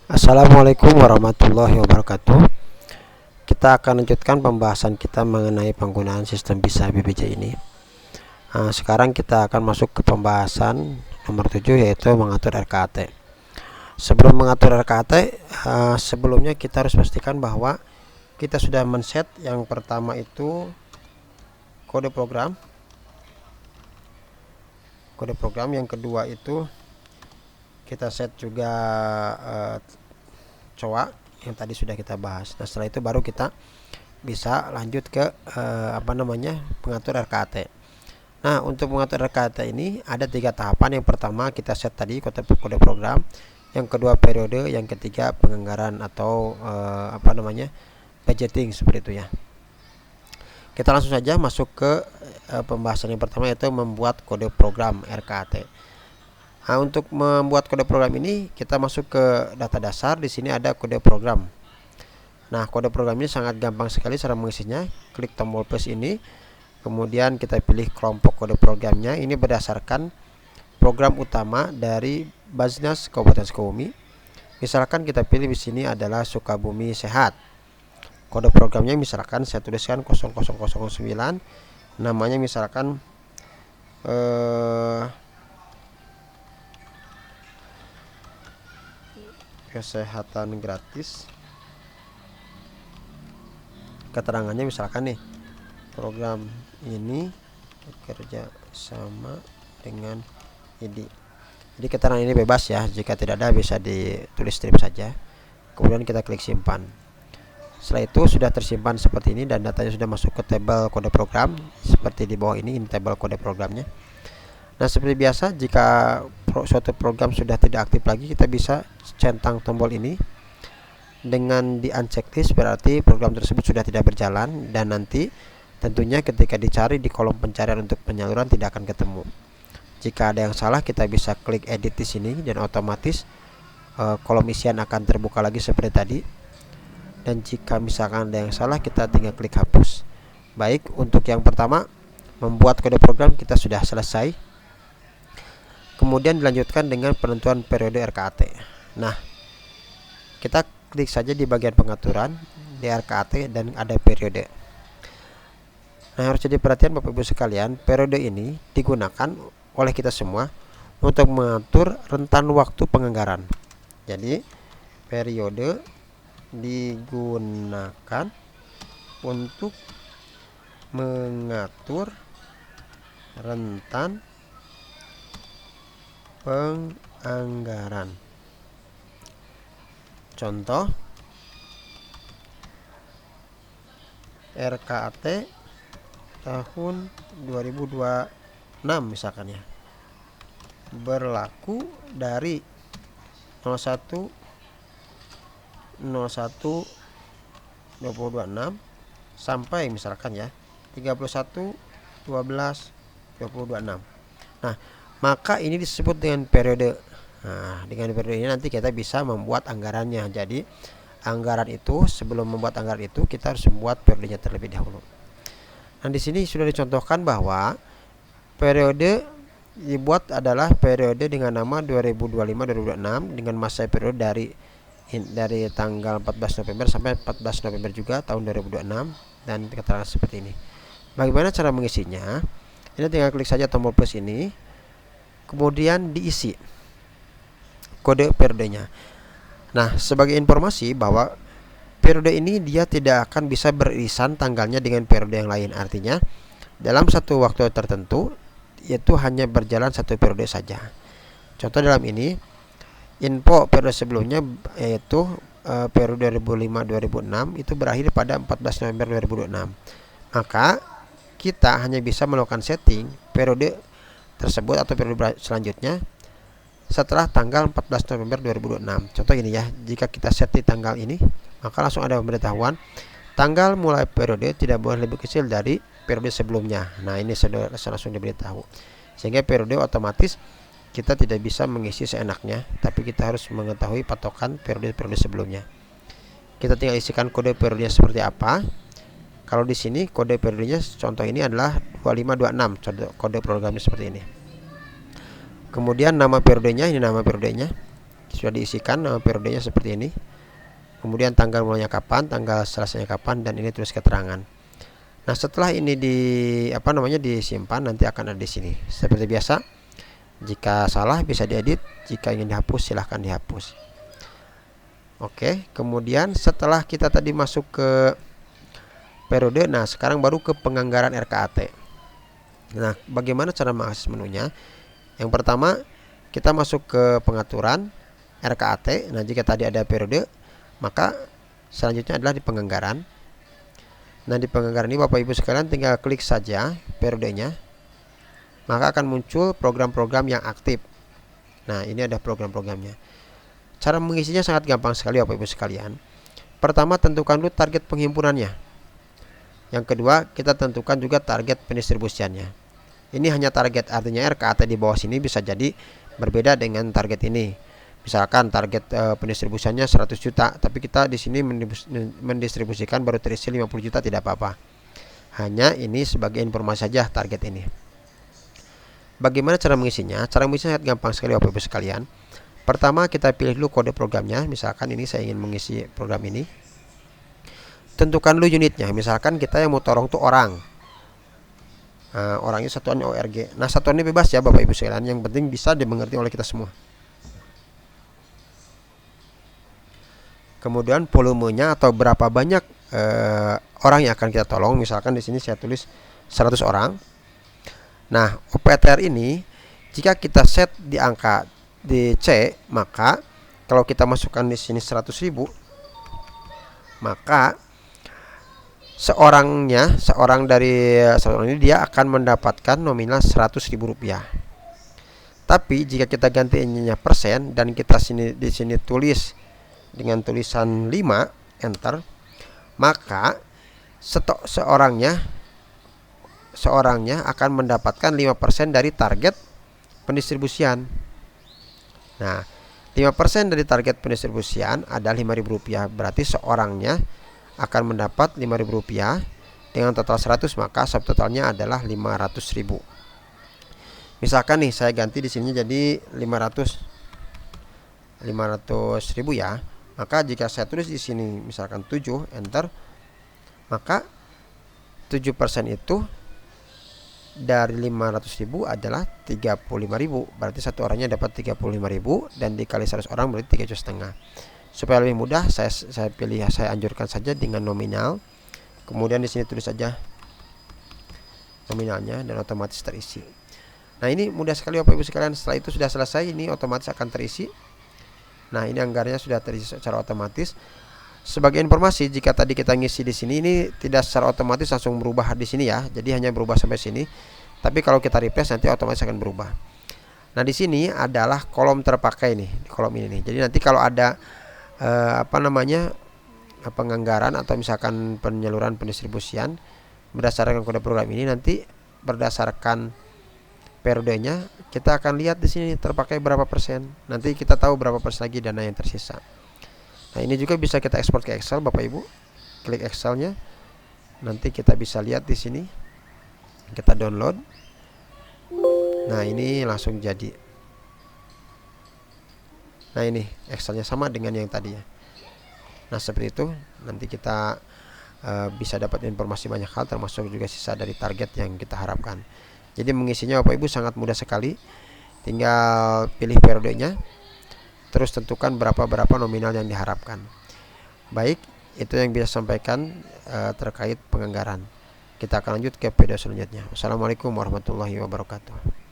Assalamualaikum warahmatullahi wabarakatuh. Kita akan lanjutkan pembahasan kita mengenai penggunaan sistem bisa BPJ ini. Sekarang kita akan masuk ke pembahasan nomor 7, yaitu mengatur RKAT. Sebelum mengatur RKAT, sebelumnya kita harus pastikan bahwa kita sudah men-set yang pertama itu kode program. Yang kedua itu kita set juga coa yang tadi sudah kita bahas. Nah, setelah itu baru kita bisa lanjut ke pengatur RKAT. Nah, untuk mengatur RKAT ini ada 3 tahapan. Yang pertama kita set tadi kode program, yang kedua periode, yang ketiga penganggaran atau budgeting, seperti itu ya. Kita langsung saja masuk ke pembahasan yang pertama, yaitu membuat kode program RKAT. Nah, untuk membuat kode program ini kita masuk ke data dasar. Di sini ada kode program. Nah, kode program ini sangat gampang sekali cara mengisinya. Klik tombol plus ini, kemudian kita pilih kelompok kode programnya. Ini berdasarkan program utama dari Basnas Kabupaten Sukabumi. Misalkan kita pilih di sini adalah Sukabumi Sehat. Kode programnya misalkan saya tuliskan 0009. Namanya misalkan kesehatan gratis. Keterangannya misalkan nih, program ini bekerja sama dengan ID. Jadi keterangan ini bebas ya, jika tidak ada bisa ditulis strip saja. Kemudian kita klik simpan. Setelah itu sudah tersimpan seperti ini dan datanya sudah masuk ke tabel kode program seperti di bawah ini tabel kode programnya. Nah, seperti biasa, jika suatu program sudah tidak aktif lagi, kita bisa centang tombol ini. Dengan di unchecklist berarti program tersebut sudah tidak berjalan, dan nanti tentunya ketika dicari di kolom pencarian untuk penyaluran tidak akan ketemu. Jika ada yang salah, kita bisa klik edit di sini dan otomatis kolom isian akan terbuka lagi seperti tadi. Dan jika misalkan ada yang salah, kita tinggal klik hapus. Baik, untuk yang pertama membuat kode program kita sudah selesai. Kemudian dilanjutkan dengan penentuan periode RKAT. Nah, kita klik saja di bagian pengaturan di RKAT dan ada periode. Nah, harus jadi perhatian Bapak Ibu sekalian, periode ini digunakan oleh kita semua untuk mengatur rentan waktu penganggaran. Jadi, periode digunakan untuk mengatur rentan penganggaran. Contoh RKAT tahun 2026 misalkan ya, berlaku dari 01/01/2026 sampai misalkan ya 31/12/2026. Nah, maka ini disebut dengan periode. Nah, dengan periode ini nanti kita bisa membuat anggarannya. Jadi anggaran itu, sebelum membuat anggaran itu kita harus membuat periodenya terlebih dahulu. Nah, di sini sudah dicontohkan bahwa periode dibuat adalah periode dengan nama 2025-2026 dengan masa periode dari tanggal 14 November sampai 14 November juga tahun 2026, dan keterangan seperti ini. Bagaimana cara mengisinya? Ini tinggal klik saja tombol plus ini, kemudian diisi kode periodenya. Nah, sebagai informasi bahwa periode ini dia tidak akan bisa beririsan tanggalnya dengan periode yang lain. Artinya dalam satu waktu tertentu yaitu hanya berjalan satu periode saja. Contoh dalam ini, info periode sebelumnya yaitu periode 2005-2006 itu berakhir pada 14 November 2026. Maka kita hanya bisa melakukan setting periode tersebut atau periode selanjutnya setelah tanggal 14 November 2026. Contoh ini ya, jika kita set di tanggal ini, maka langsung ada pemberitahuan tanggal mulai periode tidak boleh lebih kecil dari periode sebelumnya. Nah, ini sudah langsung diberitahu, sehingga periode otomatis kita tidak bisa mengisi seenaknya, tapi kita harus mengetahui patokan periode-periode sebelumnya. Kita tinggal isikan kode periodenya seperti apa. Kalau di sini kode periodenya contoh ini adalah 2526, contoh kode programnya seperti ini. Kemudian nama periodenya, ini nama periodenya. sudah diisikan periodenya seperti ini. Kemudian tanggal mulanya kapan, tanggal selesainya kapan, dan ini tulis keterangan. Nah, setelah ini disimpan, nanti akan ada di sini. Seperti biasa, jika salah bisa diedit, jika ingin dihapus silahkan dihapus. Oke, kemudian setelah kita tadi masuk ke periode, nah sekarang baru ke penganggaran RKAT. Nah, bagaimana cara mengakses menunya? Yang pertama, kita masuk ke pengaturan RKAT. Nah, jika tadi ada periode, maka selanjutnya adalah di penganggaran. Nah, di penganggaran ini Bapak Ibu sekalian tinggal klik saja periodenya, maka akan muncul program-program yang aktif. Nah, ini ada program-programnya. Cara mengisinya sangat gampang sekali Bapak Ibu sekalian. Pertama, tentukan dulu target penghimpunannya. Yang kedua, kita tentukan juga target pendistribusiannya. Ini hanya target, artinya RKAT di bawah sini bisa jadi berbeda dengan target ini. Misalkan target pendistribusiannya 100 juta, tapi kita di sini mendistribusikan baru terisi 50 juta, tidak apa-apa. Hanya ini sebagai informasi saja target ini. Bagaimana cara mengisinya? Cara mengisinya sangat gampang sekali Bapak Ibu sekalian. Pertama, kita pilih dulu kode programnya. Misalkan ini saya ingin mengisi program ini. Tentukan dulu unitnya. Misalkan kita yang mau tolong tuh orang. Orangnya satuannya ORG. Nah, satuannya bebas ya Bapak Ibu sekalian. Yang penting bisa dimengerti oleh kita semua. Kemudian volumenya atau berapa banyak orang yang akan kita tolong. Misalkan di sini saya tulis 100 orang. Nah, OPTR ini jika kita set di angka di C, maka kalau kita masukkan di sini 100.000, maka seorang dari 100 orang ini dia akan mendapatkan nominal Rp100.000. Tapi jika kita ganti ininya persen dan kita di sini tulis dengan tulisan 5 enter, maka seorangnya akan mendapatkan 5% dari target pendistribusian. Nah, 5% dari target pendistribusian adalah Rp5.000. Berarti seorangnya akan mendapat Rp5.000 dengan total 100, maka subtotalnya adalah 500.000. Misalkan nih saya ganti di sini jadi 500.000 ya. Maka jika saya tulis di sini misalkan 7 enter, maka 7% itu dari 500.000 adalah 35.000. Berarti satu orangnya dapat 35.000 dan dikali 100 orang berarti 3,5 juta. Supaya lebih mudah, saya anjurkan saja dengan nominal. Kemudian di sini tulis saja nominalnya dan otomatis terisi. Nah, ini mudah sekali Bapak Ibu sekalian. Setelah itu sudah selesai, ini otomatis akan terisi. Nah, ini anggarannya sudah terisi secara otomatis. Sebagai informasi, jika tadi kita ngisi di sini, ini tidak secara otomatis langsung berubah di sini ya. Jadi hanya berubah sampai sini. Tapi kalau kita refresh nanti otomatis akan berubah. Nah, di sini adalah kolom terpakai nih, di kolom ini nih. Jadi nanti kalau ada penganggaran atau misalkan penyaluran pendistribusian berdasarkan kode program ini, nanti berdasarkan periodenya kita akan lihat di sini terpakai berapa persen. Nanti kita tahu berapa persen lagi dana yang tersisa. Nah, ini juga bisa kita ekspor ke Excel Bapak Ibu. Klik Excelnya. Nanti kita bisa lihat di sini. Kita download. Nah, ini langsung jadi. Nah, ini Excelnya sama dengan yang tadi ya. Nah, seperti itu. Nanti kita bisa dapat informasi banyak hal, termasuk juga sisa dari target yang kita harapkan. Jadi mengisinya Bapak Ibu sangat mudah sekali. Tinggal pilih periodenya, terus tentukan berapa nominal yang diharapkan. Baik, itu yang bisa sampaikan terkait penganggaran. Kita akan lanjut ke video selanjutnya. Wassalamualaikum warahmatullahi wabarakatuh.